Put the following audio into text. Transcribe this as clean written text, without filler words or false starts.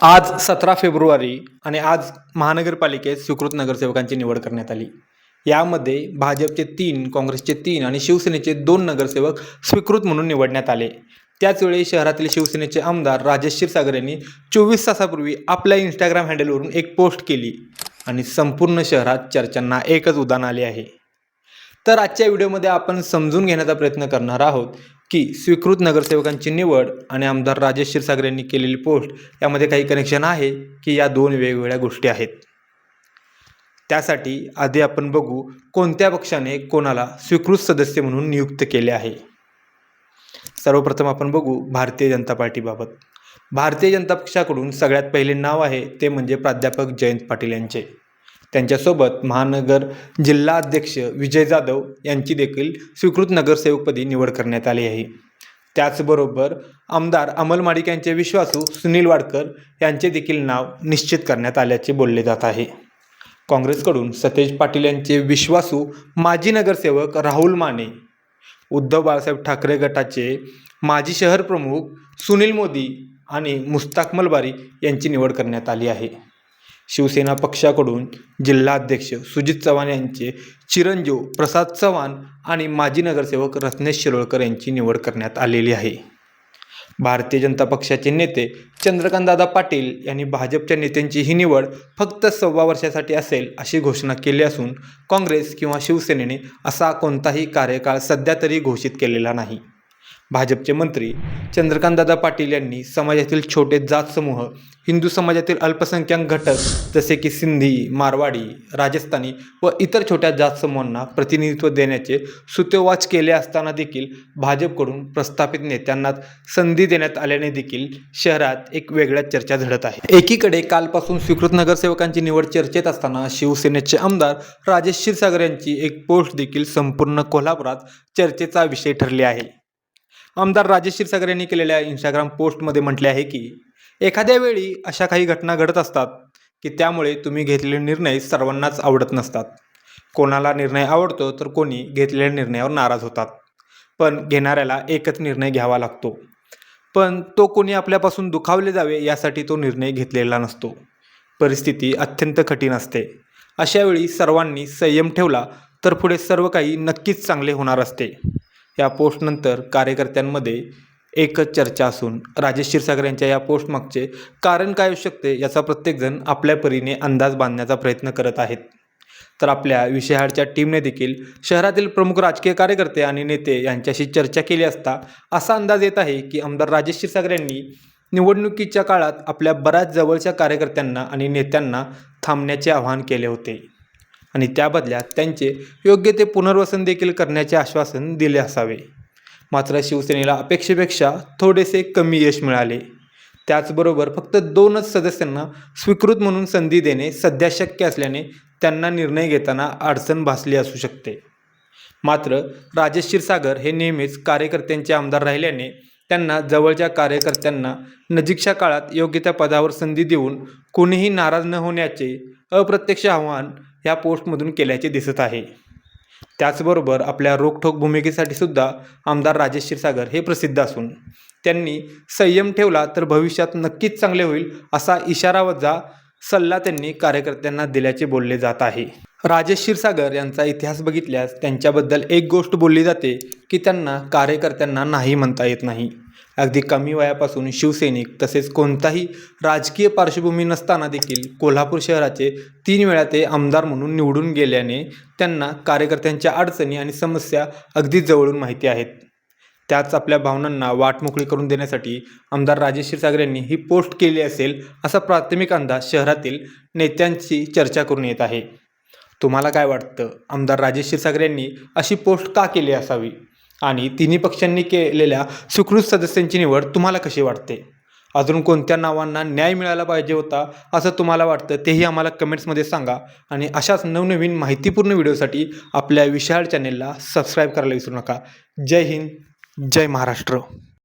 आज 17 फेब्रुवारी आणि आज महानगरपालिकेत स्वीकृत नगरसेवकांची निवड करण्यात आली. यामध्ये भाजपचे 3, काँग्रेसचे 3 आणि शिवसेनेचे 2 नगरसेवक स्वीकृत म्हणून निवडण्यात आले. त्याचवेळी शहरातील शिवसेनेचे आमदार राजेश क्षीरसागर यांनी 24 तासापूर्वी आपल्या इंस्टाग्राम हँडलवरून एक पोस्ट केली आणि संपूर्ण शहरात चर्चांना एकच उधाण आले आहे. तर आजच्या व्हिडिओमध्ये आपण समजून घेण्याचा प्रयत्न करणार आहोत की स्वीकृत नगरसेवकांची निवड आणि आमदार राजेश क्षीरसागर यांनी केलेली पोस्ट यामध्ये काही कनेक्शन आहे की या दोन वेगवेगळ्या गोष्टी आहेत. त्यासाठी आधी आपण बघू कोणत्या पक्षाने कोणाला स्वीकृत सदस्य म्हणून नियुक्त केले आहे. सर्वप्रथम आपण बघू भारतीय जनता पार्टीबाबत. भारतीय जनता पक्षाकडून सगळ्यात पहिले नाव आहे ते म्हणजे प्राध्यापक जयंत पाटील यांचे. त्यांच्यासोबत महानगर जिल्हा अध्यक्ष विजय जाधव यांची देखील स्वीकृत नगरसेवकपदी निवड करण्यात आली आहे. त्याचबरोबर आमदार अमल माडिक यांचे विश्वासू सुनील वाडकर यांचे देखील नाव निश्चित करण्यात आल्याचे बोलले जात आहे. काँग्रेसकडून सतेज पाटील यांचे विश्वासू माजी नगरसेवक राहुल माने, उद्धव बाळासाहेब ठाकरे गटाचे माजी शहर प्रमुख सुनील मोदी आणि मुस्ताक मलबारी यांची निवड करण्यात आली आहे. शिवसेना पक्षाकडून जिल्हाध्यक्ष सुजित चव्हाण यांचे चिरंजीव प्रसाद चव्हाण आणि माजी नगरसेवक रत्नेश शिरोळकर यांची निवड करण्यात आलेली आहे. भारतीय जनता पक्षाचे नेते चंद्रकांतदादा पाटील यांनी भाजपच्या नेत्यांची ही निवड फक्त 1.25 वर्षासाठी असेल अशी घोषणा केली असून काँग्रेस किंवा शिवसेनेने असा कोणताही कार्यकाळ सध्या तरी घोषित केलेला नाही. भाजपचे मंत्री चंद्रकांतदादा पाटील यांनी समाजातील छोटे जात समूह, हिंदू समाजातील अल्पसंख्याक घटक जसे की सिंधी, मारवाडी, राजस्थानी व इतर छोट्या जात समूहांना प्रतिनिधित्व देण्याचे सुतोवाच केले असताना देखील भाजपकडून प्रस्थापित नेत्यांनाच संधी देण्यात आल्याने देखील शहरात एक वेगळ्या चर्चा झडत आहे. एकीकडे कालपासून स्वीकृत नगरसेवकांची निवड चर्चेत असताना शिवसेनेचे आमदार राजेश क्षीरसागर यांची एक पोस्ट देखील संपूर्ण कोल्हापुरात चर्चेचा विषय ठरली आहे. आमदार राजेश क्षीरसागर यांनी केलेल्या इंस्टाग्राम पोस्टमध्ये म्हटले आहे की एखाद्या वेळी अशा काही घटना घडत असतात की त्यामुळे तुम्ही घेतलेले निर्णय सर्वांनाच आवडत नसतात. कोणाला निर्णय आवडतो तर कोणी घेतलेल्या निर्णयावर नाराज होतात. पण घेणाऱ्याला एकच निर्णय घ्यावा लागतो, पण तो कोणी आपल्यापासून दुखावले जावे यासाठी तो निर्णय घेतलेला नसतो. परिस्थिती अत्यंत कठीण असते. अशा वेळी सर्वांनी संयम ठेवला तर पुढे सर्व काही नक्कीच चांगले होणार असते. या पोस्टनंतर कार्यकर्त्यांमध्ये एकच चर्चा असून राजेश क्षीरसागर यांच्या या पोस्टमागचे कारण काय असू शकते याचा प्रत्येकजण आपल्या परीने अंदाज बांधण्याचा प्रयत्न करत आहेत. तर आपल्या विषयाच्या टीमने देखील शहरातील प्रमुख राजकीय कार्यकर्ते आणि नेते यांच्याशी चर्चा केली असता असा अंदाज येत आहे की आमदार राजेश क्षीरसागर यांनी निवडणुकीच्या काळात आपल्या बऱ्याच जवळच्या कार्यकर्त्यांना आणि नेत्यांना थांबण्याचे आवाहन केले होते आणि त्या बदल्यात त्यांचे योग्य ते पुनर्वसन देखील करण्याचे आश्वासन दिले असावे. मात्र शिवसेनेला अपेक्षेपेक्षा थोडेसे कमी यश मिळाले. त्याचबरोबर फक्त 2च सदस्यांना स्वीकृत म्हणून संधी देणे सध्या शक्य असल्याने त्यांना निर्णय घेताना अडचण भासली असू शकते. मात्र राजेश क्षीरसागर हे नेहमीच कार्यकर्त्यांचे आमदार राहिल्याने त्यांना जवळच्या कार्यकर्त्यांना नजीकच्या काळात योग्य त्या पदावर संधी देऊन कोणीही नाराज न होण्याचे अप्रत्यक्ष आवाहन या पोस्टमधून केल्याचे दिसत आहे. त्याचबरोबर आपल्या रोखठोक भूमिकेसाठी सुद्धा आमदार राजेश क्षीरसागर हे प्रसिद्ध असून त्यांनी संयम ठेवला तर भविष्यात नक्कीच चांगले होईल असा इशारावजा सल्ला त्यांनी कार्यकर्त्यांना दिल्याचे बोलले जात आहे. राजेश क्षीरसागर यांचा इतिहास बघितल्यास त्यांच्याबद्दल एक गोष्ट बोलली जाते की त्यांना कार्यकर्त्यांना नाही म्हणता येत नाही. अगदी कमी वयापासून शिवसैनिक तसेच कोणताही राजकीय पार्श्वभूमी नसताना देखील कोल्हापूर शहराचे 3 वेळा ते आमदार म्हणून निवडून गेल्याने त्यांना कार्यकर्त्यांच्या अडचणी आणि समस्या अगदी जवळून माहिती आहेत. त्याच आपल्या भावनांना वाट मोकळी करून देण्यासाठी आमदार राजेश क्षीरसागर यांनी ही पोस्ट केली असेल असा प्राथमिक अंदाज शहरातील नेत्यांची चर्चा करून येत आहे. तुम्हाला काय वाटतं, आमदार राजेश क्षीरसागर यांनी अशी पोस्ट का केली असावी आणि तिन्ही पक्षांनी केलेल्या स्वीकृत सदस्यांची निवड तुम्हाला कशी वाटते? अजून कोणत्या नावांना न्याय मिळाला पाहिजे होता असं तुम्हाला वाटतं तेही आम्हाला कमेंट्समध्ये सांगा. आणि अशाच नवनवीन माहितीपूर्ण व्हिडिओसाठी आपल्या विशाळ चॅनेलला सबस्क्राईब करायला विसरू नका. जय हिंद, जय महाराष्ट्र.